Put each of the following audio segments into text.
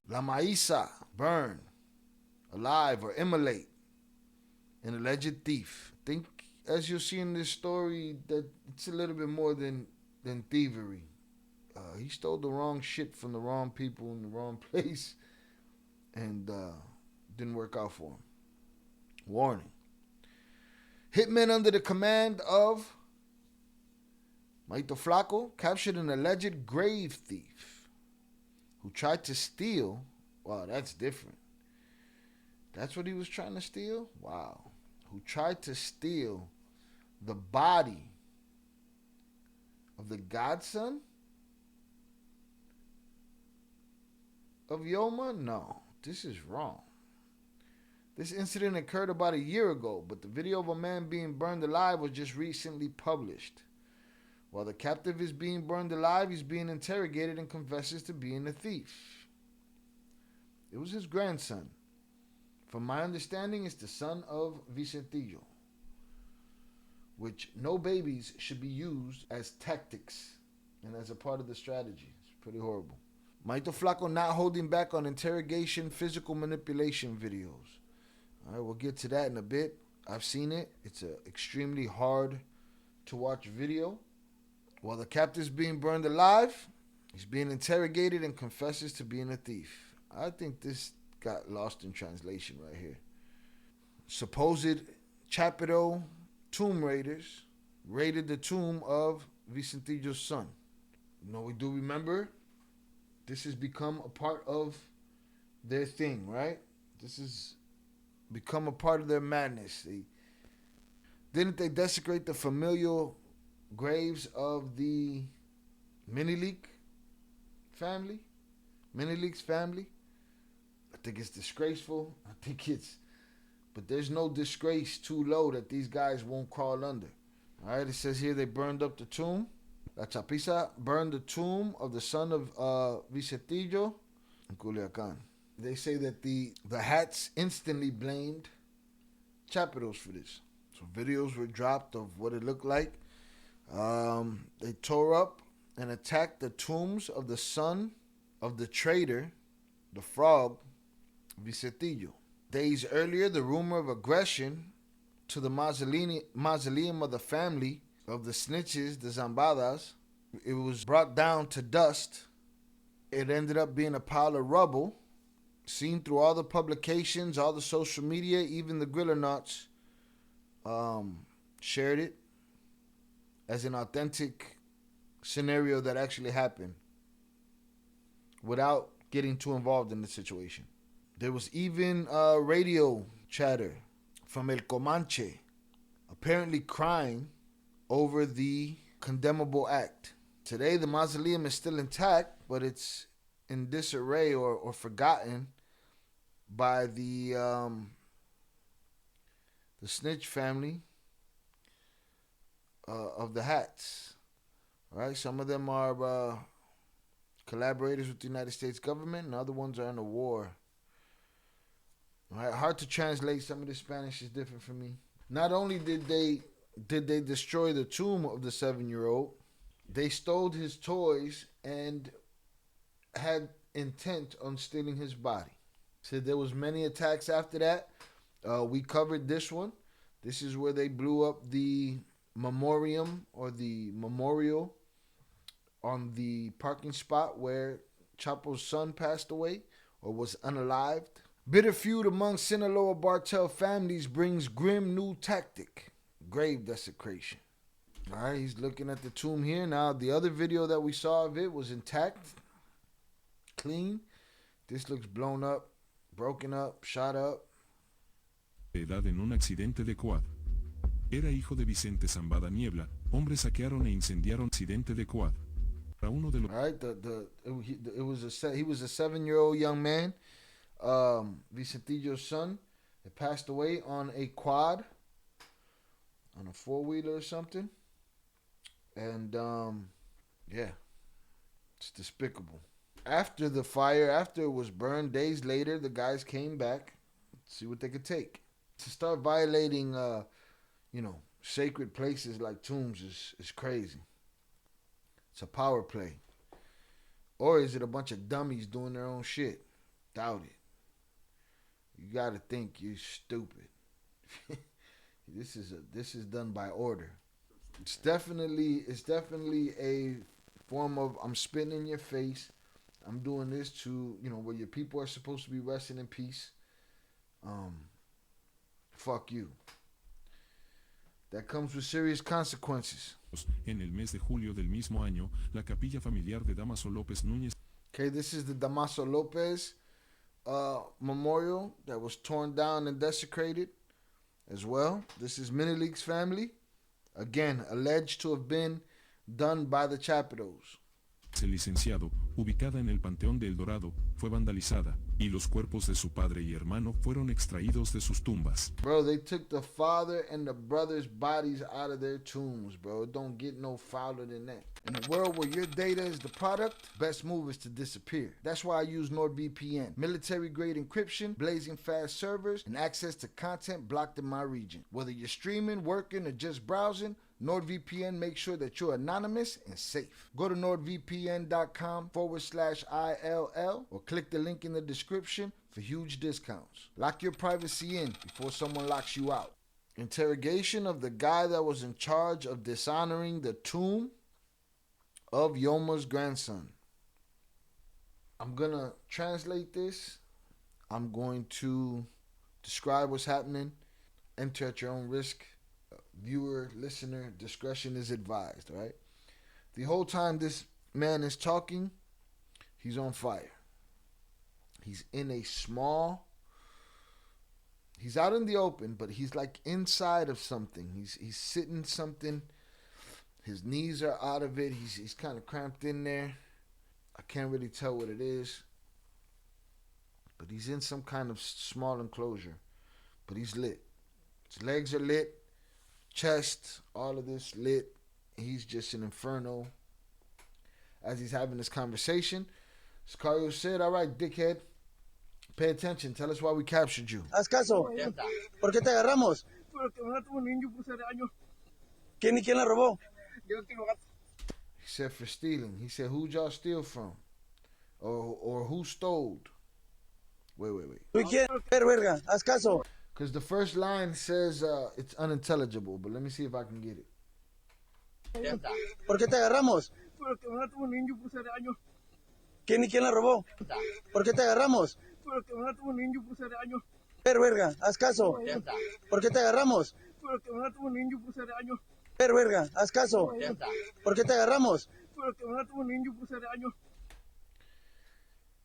La Maíza, burn, alive or immolate, an alleged thief. I think, as you'll see in this story, that it's a little bit more than thievery. He stole the wrong shit from the wrong people in the wrong place, and didn't work out for him. Warning. Hitmen under the command of Maito Flaco captured an alleged grave thief who tried to steal. Wow, that's different. That's what he was trying to steal? Wow. Who tried to steal the body of the godson of Yoma? No, this is wrong. This incident occurred about a year ago, but the video of a man being burned alive was just recently published. While the captive is being burned alive, he's being interrogated and confesses to being a thief. It was his grandson. From my understanding, it's the son of Vicentillo, which no babies should be used as tactics and as a part of the strategy. It's pretty horrible. Maito Flaco not holding back on interrogation, physical manipulation videos. All right, we'll get to that in a bit. I've seen it. It's an extremely hard to watch video. While the captive's being burned alive, he's being interrogated and confesses to being a thief. I think this got lost in translation right here. Supposed Chapido tomb raiders raided the tomb of Vicentillo's son. You know, we do remember this has become a part of their thing, right? This has become a part of their madness. Didn't they desecrate the familial graves of the Minilik family? Minilik's family? I think it's disgraceful. But there's no disgrace too low that these guys won't crawl under. All right, it says here they burned up the tomb. La Chapiza burned the tomb of the son of Vicentillo in Culiacan. They say that the hats instantly blamed Chapitos for this. So videos were dropped of what it looked like. They tore up and attacked the tombs of the son of the traitor, the frog, Vicentillo. Days earlier, the rumor of aggression to the mausoleum of the family of the snitches, the Zambadas, it was brought down to dust. It ended up being a pile of rubble, seen through all the publications, all the social media, even the Grillernauts shared it as an authentic scenario that actually happened without getting too involved in the situation. There was even radio chatter from El Comanche apparently crying over the condemnable act. Today, the mausoleum is still intact, but it's in disarray or forgotten by the snitch family of the hats. All right, some of them are collaborators with the United States government, and other ones are in a war. All right, hard to translate. Some of the Spanish is different for me. Not only did they destroy the tomb of the 7-year-old, they stole his toys and had intent on stealing his body. So there was many attacks after that. We covered this one. This is where they blew up the memoriam or the memorial on the parking spot where Chapo's son passed away or was unalived. Bitter feud among Sinaloa Bartel families brings grim new tactic, grave desecration. All right, he's looking at the tomb here. Now, the other video that we saw of it was intact, clean. This looks blown up, broken up, shot up. Edad en un accidente de quad. Era hijo de Vicente Zambada Niebla. Hombres saquearon e incendiaron accidente de quad. Para uno de los. All right, he was a 7-year-old young man, Vicentillo's son. It passed away on a quad, on a 4-wheeler or something. And yeah, it's despicable. After the fire, after it was burned, days later, the guys came back to see what they could take. To start violating, sacred places like tombs is crazy. It's a power play. Or is it a bunch of dummies doing their own shit? Doubt it. You gotta think you're stupid. This is done by order. It's definitely a form of I'm spitting in your face. I'm doing this to, where your people are supposed to be resting in peace. Fuck you. That comes with serious consequences. En el mes de julio del mismo año, la capilla familiar de Damaso López Núñez. Okay, this is the Damaso Lopez memorial that was torn down and desecrated as well. This is Menelik's family. Again, alleged to have been done by the Chapitos. El licenciado, ubicada en el Panteón de El Dorado, fue vandalizada, y los cuerpos de su padre y hermano fueron extraídos de sus tumbas. Bro, they took the father and the brother's bodies out of their tombs, bro. It don't get no fouler than that. In a world where your data is the product, best move is to disappear. That's why I use NordVPN. Military-grade encryption, blazing fast servers, and access to content blocked in my region. Whether you're streaming, working, or just browsing, NordVPN makes sure that you're anonymous and safe. Go to nordvpn.com/ILL or click the link in the description for huge discounts. Lock your privacy in before someone locks you out. Interrogation of the guy that was in charge of dishonoring the tomb of Yoma's grandson. I'm gonna translate this. I'm going to describe what's happening. Enter at your own risk. Viewer, listener, discretion is advised, all right? The whole time this man is talking, he's on fire. He's in a small, he's out in the open, but he's like inside of something. He's sitting something. His knees are out of it. He's kind of cramped in there. I can't really tell what it is. But he's in some kind of small enclosure. But he's lit. His legs are lit. Chest, all of this lit. He's just an inferno. As he's having this conversation, Sicario said, all right, dickhead, pay attention. Tell us why we captured you. Haz caso. ¿Por qué te agarramos? Porque una tuvo un niño por ser años. ¿Quién y quién la robó? Yo tengo gato. He said for stealing. He said, who'd y'all steal from? Or who stole? Wait. ¿Tú y quién? Verga, haz caso. Because the first line says it's unintelligible, but let me see if I can get it. ¿Por qué te agarramos? Porque una tuvo un niño por ser años. ¿Quién y quién la robó? ¿Por qué te agarramos? Porque una tuvo un niño por ser años. Verga, haz caso. ¿Por qué te agarramos? Porque una tuvo un niño por ser años. Verga, haz caso. ¿Por qué te agarramos? Porque una tuvo un niño por ser años.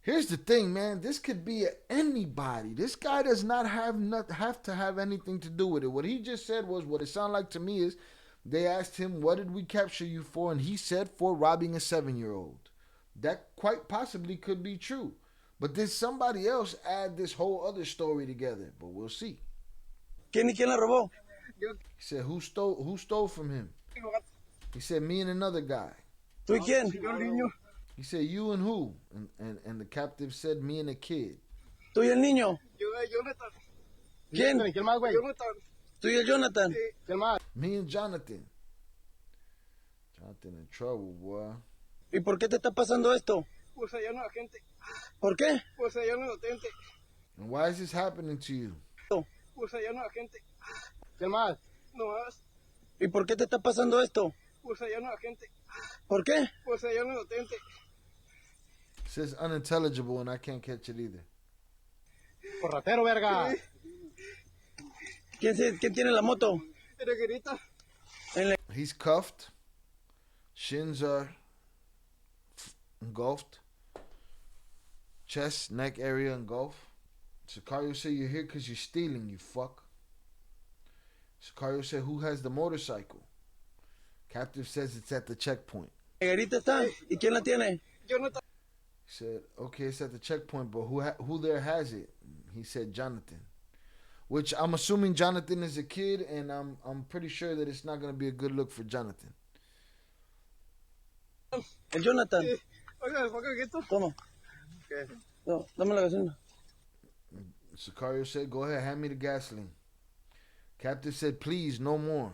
Here's the thing, man. This could be anybody. This guy does not have to have anything to do with it. What he just said was, what it sounded like to me is, they asked him, what did we capture you for? And he said, for robbing a 7-year-old. That quite possibly could be true. But did somebody else add this whole other story together? But we'll see. ¿Quién y quién la robó? He said, who stole from him? He said, me and another guy. ¿Tú y quién? Yo el niño. He said, you and who? And the captive said, me and a kid. ¿Tú y el niño? Yo Jonathan. ¿Quién? ¿Quién más, güey? Jonathan. ¿Tú y el Jonathan? Sí. ¿Quién más? Me and Jonathan. Jonathan in trouble, boy. ¿Y por qué te está pasando esto? Pues allá no hay gente. ¿Por qué? Pues allá no hay gente. And why is this happening to you? Pues allá no hay gente. ¿Quién más? No más. ¿Y por qué te está pasando esto? Pues allá no hay gente. ¿Por qué? Pues allá no hay gente. It says unintelligible and I can't catch it either. Por ratero, verga. ¿Quién tiene la moto? Reguerita. He's cuffed. Shins are engulfed. Chest, neck area engulfed. Sicario said, you're here because you're stealing, you fuck. Sicario said, who has the motorcycle? Captive says it's at the checkpoint. Reguerita está. ¿Y quién la tiene? Jonathan. He said, okay, it's at the checkpoint, but who there has it? He said, Jonathan. Which I'm assuming Jonathan is a kid, and I'm pretty sure that it's not going to be a good look for Jonathan. El Jonathan. Sí. Oiga, ¿me esto? Toma. ¿Qué? No, dame la gasolina. Sicario said, go ahead, hand me the gasoline. Captive said, please, no more.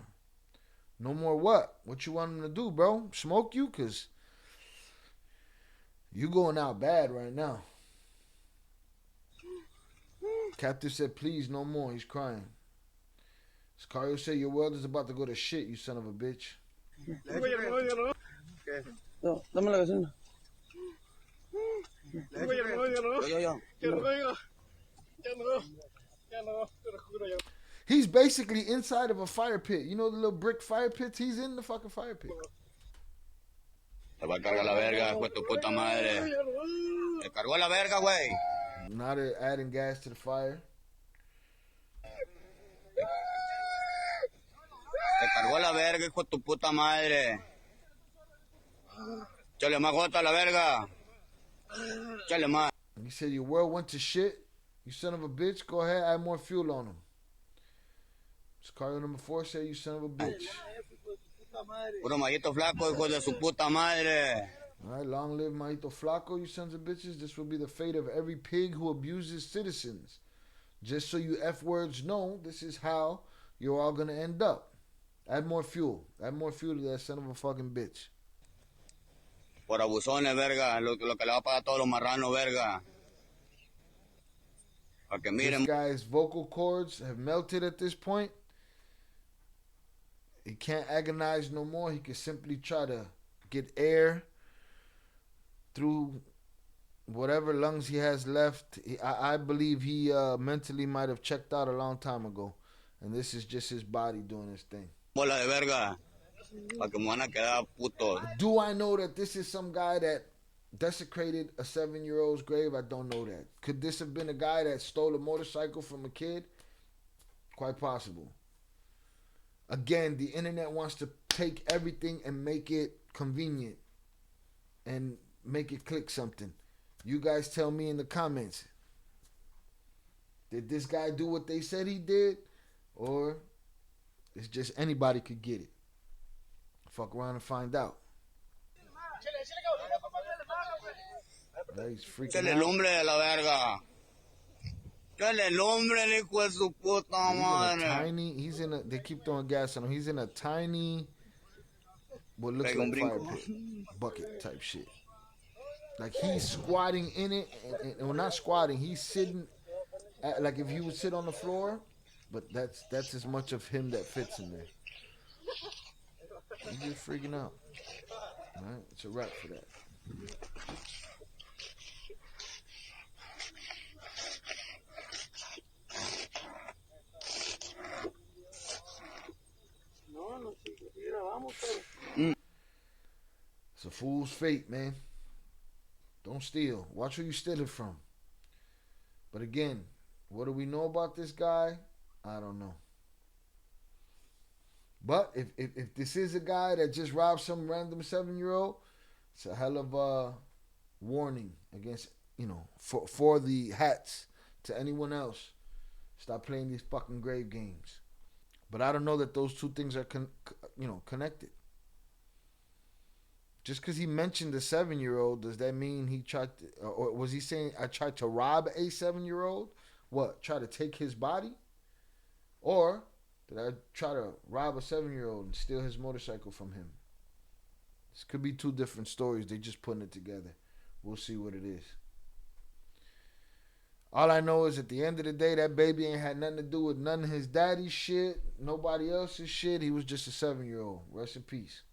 No more what? What you want him to do, bro? Smoke you? Because you going out bad right now. Captive said, please, no more. He's crying. Sicario said, your world is about to go to shit, you son of a bitch. No, dame la gasolina. He's basically inside of a fire pit. You know the little brick fire pits? He's in the fucking fire pit. Te va a cargar la verga, hijo de tu puta madre. Te cargó la verga, güey. Now they're adding gas to the fire. Te cargó la verga, hijo de tu puta madre. Échale más gota a la verga. Échale más. He said, your world went to shit. You son of a bitch. Go ahead, add more fuel on him. Sicario number 4 said, you son of a bitch. Puro mallito flaco, hijo de su puta madre. All right, long live Majito Flaco, you sons of bitches. This will be the fate of every pig who abuses citizens. Just so you F-words know, this is how you're all going to end up. Add more fuel. Add more fuel to that son of a fucking bitch. Por abusones, verga. Lo que le va a pagar a todos los marranos, verga. Para que miren. This guy's vocal cords have melted at this point. He can't agonize no more. He can simply try to get air through whatever lungs he has left. I believe he mentally might have checked out a long time ago. And this is just his body doing his thing. Bola de verga. Para que me van a quedar putos. Do I know that this is some guy that desecrated a 7-year-old's grave? I don't know that. Could this have been a guy that stole a motorcycle from a kid? Quite possible. Again, the internet wants to take everything and make it convenient and make it click something. You guys tell me in the comments. Did this guy do what they said he did? Or it's just anybody could get it? Fuck around and find out. He's freaking el out. hombre de la verga. El hombre, el hijo de su puta madre. They keep throwing gas on him. He's in a tiny, what looks like a fire pit, bucket type shit. Like he's squatting in it, and well, not squatting, he's sitting, like if he would sit on the floor, but that's as much of him that fits in there. He's just freaking out. All right, it's a wrap for that. It's a fool's fate, man. Don't steal. Watch who you stealing from. But again, what do we know about this guy? I don't know. But if this is a guy that just robbed some random 7-year-old, it's a hell of a warning against, for the hats to anyone else. Stop playing these fucking grave games. But I don't know that those two things are connected. Just because he mentioned a 7-year-old, does that mean he tried to, or was he saying I tried to rob a 7-year-old? What, try to take his body? Or did I try to rob a 7-year-old and steal his motorcycle from him? This could be two different stories. They're just putting it together. We'll see what it is. All I know is at the end of the day, that baby ain't had nothing to do with none of his daddy's shit, nobody else's shit. He was just a 7-year-old. Rest in peace.